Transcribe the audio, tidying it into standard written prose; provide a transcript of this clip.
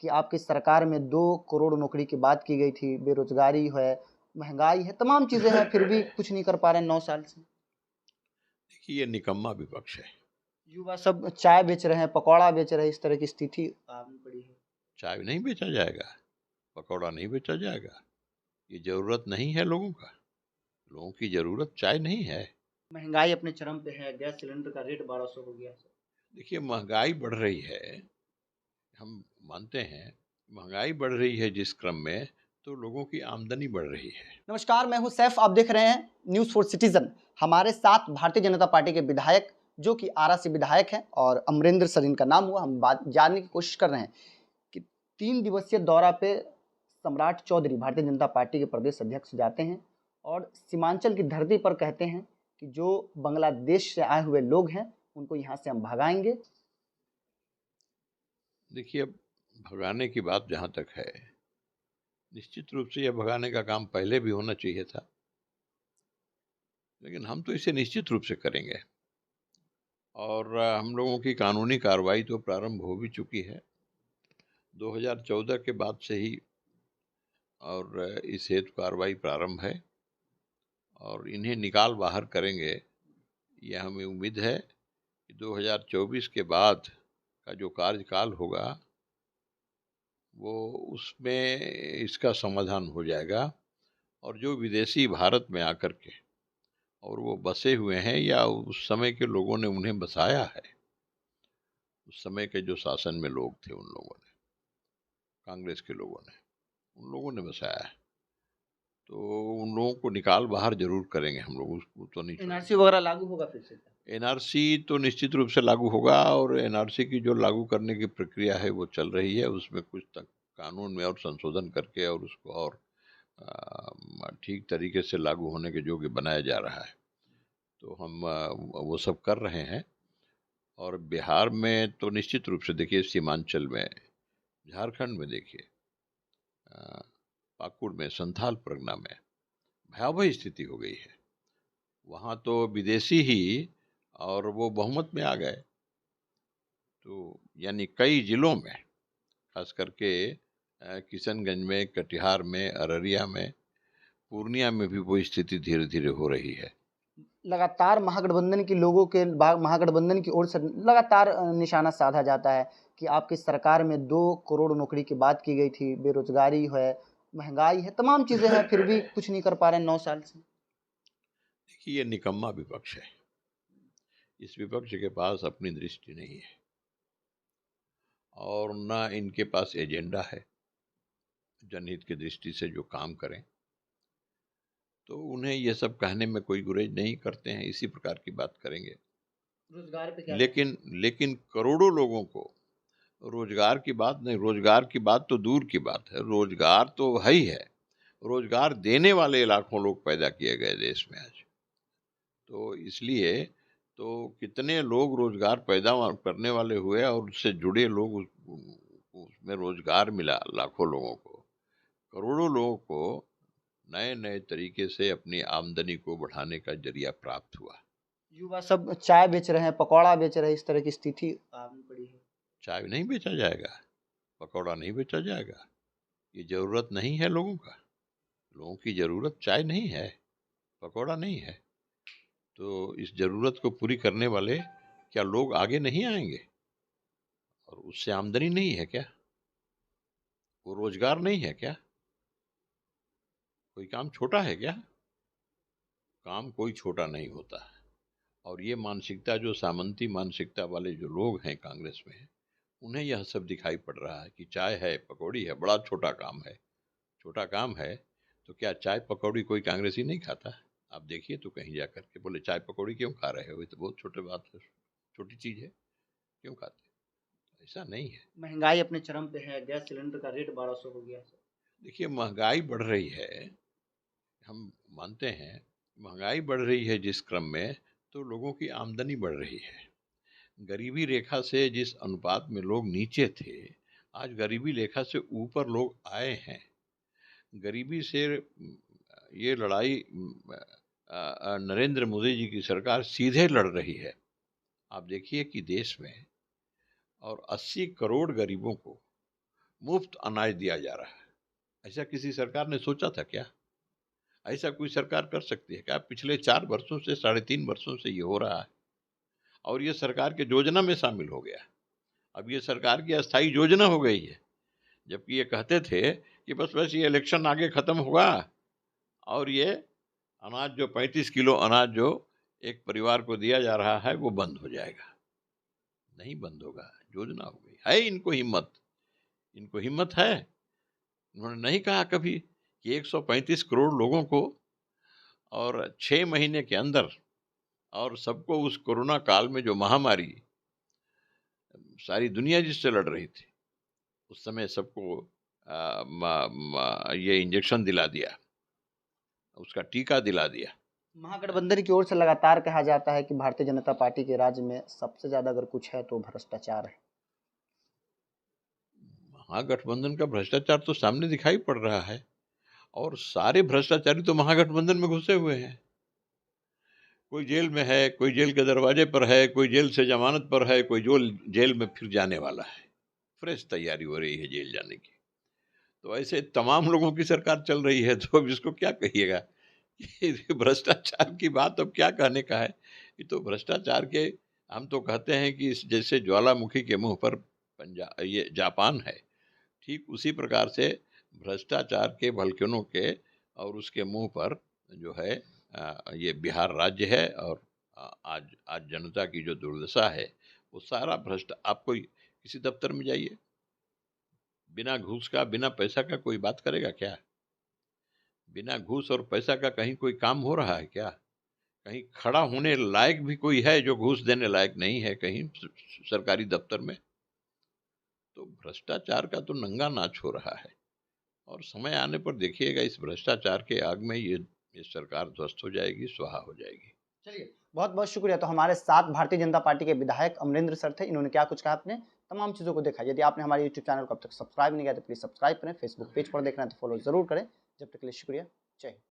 कि आपकी सरकार में 2 करोड़ नौकरी की बात की गई थी, बेरोज़गारी है, महँगाई है, तमाम चीज़ें हैं, फिर भी कुछ नहीं कर पा रहे हैं 9 साल से। देखिए, ये निकम्मा विपक्ष है। युवा सब चाय बेच रहे हैं, पकौड़ा बेच रहे हैं, इस तरह की स्थिति आनी पड़ी है। चाय नहीं बेचा जाएगा, पकौड़ा नहीं बेचा जाएगा। ये ज़रूरत नहीं है लोगों का। लोगों की ज़रूरत चाय नहीं है। महँगाई अपने चरम पे है, गैस सिलेंडर का रेट 1200 हो गया है। देखिए, महँगाई बढ़ रही है, हम मानते हैं, महँगाई बढ़ रही है जिस क्रम में, तो लोगों की आमदनी बढ़ रही है। नमस्कार, मैं हूं सैफ, आप देख रहे हैं न्यूज़ फॉर सिटीजन। हमारे साथ भारतीय जनता पार्टी के विधायक जो कि आरा से विधायक हैं और अमरेंद्र सर इनका नाम हुआ, हम बात जानने की कोशिश कर रहे हैं कि 3 दिवसीय दौरा पे सम्राट चौधरी भारतीय जनता पार्टी के प्रदेश अध्यक्ष जाते हैं और सीमांचल की धरती पर कहते हैं कि जो बांग्लादेश से आए हुए लोग हैं उनको यहाँ से हम भगाएंगे। देखिए, अब भगाने की बात जहाँ तक है, निश्चित रूप से यह भगाने का काम पहले भी होना चाहिए था, लेकिन हम तो इसे निश्चित रूप से करेंगे। और हम लोगों की कानूनी कार्रवाई तो प्रारंभ हो भी चुकी है 2014 के बाद से ही, और इस हेतु कार्रवाई प्रारंभ है और इन्हें निकाल बाहर करेंगे। यह हमें उम्मीद है कि 2024 के बाद का जो कार्यकाल होगा वो उसमें इसका समाधान हो जाएगा। और जो विदेशी भारत में आकर के और वो बसे हुए हैं या उस समय के लोगों ने उन्हें बसाया है, उस समय के जो शासन में लोग थे, उन लोगों ने, कांग्रेस के लोगों ने, उन लोगों ने बसाया है, तो उन लोगों को निकाल बाहर जरूर करेंगे हम लोग, उसको तो नहीं छोड़ेंगे। एनआरसी वगैरह लागू होगा फिर से? एनआरसी तो निश्चित रूप से लागू होगा, और एनआरसी की जो लागू करने की प्रक्रिया है वो चल रही है। उसमें कुछ तक कानून में और संशोधन करके और उसको और ठीक तरीके से लागू होने के योग्य बनाया जा रहा है, तो हम वो सब कर रहे हैं। और बिहार में तो निश्चित रूप से देखिए, सीमांचल में, झारखंड में देखिए, पाकुड़ में, संथाल परगना में भयावह स्थिति हो गई है। वहाँ तो विदेशी ही और वो बहुमत में आ गए। तो यानी कई जिलों में, खास करके किशनगंज में, कटिहार में, अररिया में, पूर्णिया में भी वो स्थिति धीरे धीरे हो रही है। लगातार महागठबंधन के लोगों के महागठबंधन की ओर से लगातार निशाना साधा जाता है कि आपकी सरकार में 2 करोड़ नौकरी की बात की गई थी, बेरोज़गारी है, महँगाई है, तमाम चीज़ें हैं, फिर भी कुछ नहीं कर पा रहे हैं 9 साल से। देखिए, ये निकम्मा विपक्ष है। इस विपक्ष के पास अपनी दृष्टि नहीं है और न इनके पास एजेंडा है जनहित की दृष्टि से जो काम करें। तो उन्हें ये सब कहने में कोई गुरेज नहीं करते हैं, इसी प्रकार की बात करेंगे। रोज़गार पे क्या कहें? लेकिन लेकिन करोड़ों लोगों को रोजगार की बात नहीं, रोजगार की बात तो दूर की बात है, रोजगार तो है ही है। रोजगार देने वाले लाखों लोग पैदा किए गए देश में आज। तो इसलिए तो कितने लोग रोजगार पैदा करने वाले हुए और उससे जुड़े लोग, उसमें रोजगार मिला लाखों लोगों को, करोड़ों लोगों को नए नए तरीके से अपनी आमदनी को बढ़ाने का जरिया प्राप्त हुआ। युवा सब चाय बेच रहे हैं, पकौड़ा बेच रहे हैं, इस तरह की स्थिति आनी पड़ी है। चाय नहीं बेचा जाएगा, पकौड़ा नहीं बेचा जाएगा। ये ज़रूरत नहीं है लोगों का। लोगों की ज़रूरत चाय नहीं है, पकौड़ा नहीं है। तो इस ज़रूरत को पूरी करने वाले क्या लोग आगे नहीं आएंगे? और उससे आमदनी नहीं है क्या? वो रोजगार नहीं है क्या? कोई काम छोटा है क्या? काम कोई छोटा नहीं होता है। और ये मानसिकता, जो सामंती मानसिकता वाले जो लोग हैं कांग्रेस में, उन्हें यह सब दिखाई पड़ रहा है कि चाय है, पकौड़ी है, बड़ा छोटा काम है। छोटा काम है तो क्या चाय पकौड़ी कोई कांग्रेसी नहीं खाता? आप देखिए तो कहीं जा कर के बोले चाय पकौड़ी क्यों खा रहे हो, ये तो बहुत छोटी बात है, छोटी चीज़ है, क्यों खाते? ऐसा नहीं है। महँगाई अपने चरम पे है, गैस सिलेंडर का रेट 1200 हो गया है। देखिए, महंगाई बढ़ रही है, हम मानते हैं, महंगाई बढ़ रही है जिस क्रम में, तो लोगों की आमदनी बढ़ रही है। गरीबी रेखा से जिस अनुपात में लोग नीचे थे, आज गरीबी रेखा से ऊपर लोग आए हैं। गरीबी से ये लड़ाई नरेंद्र मोदी जी की सरकार सीधे लड़ रही है। आप देखिए कि देश में और 80 करोड़ गरीबों को मुफ्त अनाज दिया जा रहा है। ऐसा किसी सरकार ने सोचा था क्या? ऐसा कोई सरकार कर सकती है क्या? पिछले 4 वर्षों से, 3.5 वर्षों से ये हो रहा है और ये सरकार के योजना में शामिल हो गया। अब ये सरकार की अस्थायी योजना हो गई है। जबकि ये कहते थे कि बस ये इलेक्शन आगे खत्म होगा और ये अनाज जो 35 किलो अनाज जो एक परिवार को दिया जा रहा है वो बंद हो जाएगा। नहीं बंद होगा, योजना हो गई है। इनको हिम्मत है। उन्होंने नहीं कहा कभी कि 135 करोड़ लोगों को और 6 महीने के अंदर और सबको उस कोरोना काल में जो महामारी सारी दुनिया जिससे लड़ रही थी, उस समय सबको ये इंजेक्शन दिला दिया, उसका टीका दिला दिया। महागठबंधन की ओर से लगातार कहा जाता है कि भारतीय जनता पार्टी के राज्य में सबसे ज्यादा अगर कुछ है तो भ्रष्टाचार है। महागठबंधन का भ्रष्टाचार तो सामने दिखाई पड़ रहा है और सारे भ्रष्टाचारी तो महागठबंधन में घुसे हुए हैं। कोई जेल में है, कोई जेल के दरवाजे पर है, कोई जेल से जमानत पर है, कोई जेल में फिर जाने वाला है। फ्रेश तैयारी हो रही है जेल जाने की। तो ऐसे तमाम लोगों की सरकार चल रही है, तो अब इसको क्या कहिएगा? भ्रष्टाचार की बात अब क्या कहने का है? ये तो भ्रष्टाचार के, हम तो कहते हैं कि जैसे ज्वालामुखी के मुंह पर ये जापान है, ठीक उसी प्रकार से भ्रष्टाचार के वल्कनों के और उसके मुंह पर जो है ये बिहार राज्य है। और आज जनता की जो दुर्दशा है वो सारा भ्रष्ट। आप कोई किसी दफ्तर में जाइए, बिना घूस का, बिना पैसा का कोई बात करेगा क्या? बिना घूस और पैसा का कहीं कोई काम हो रहा है क्या? कहीं खड़ा होने लायक भी कोई है जो घूस देने लायक नहीं है कहीं सरकारी दफ्तर में? तो भ्रष्टाचार का तो नंगा नाच हो रहा है और समय आने पर देखिएगा इस भ्रष्टाचार के आग में ये सरकार ध्वस्त हो जाएगी, स्वाहा हो जाएगी। चलिए, बहुत बहुत शुक्रिया। तो हमारे साथ भारतीय जनता पार्टी के विधायक अमरेंद्र सर थे। इन्होंने क्या कुछ कहा, आपने तमाम चीज़ों को देखा। यदि आपने हमारे यूट्यूब चैनल को अब तक सब्सक्राइब नहीं किया तो प्लीज़ सब्सक्राइब करें। फेसबुक पेज पर देख रहे हैं तो फॉलो जरूर करें। जब तक के लिए शुक्रिया। जय हिंद।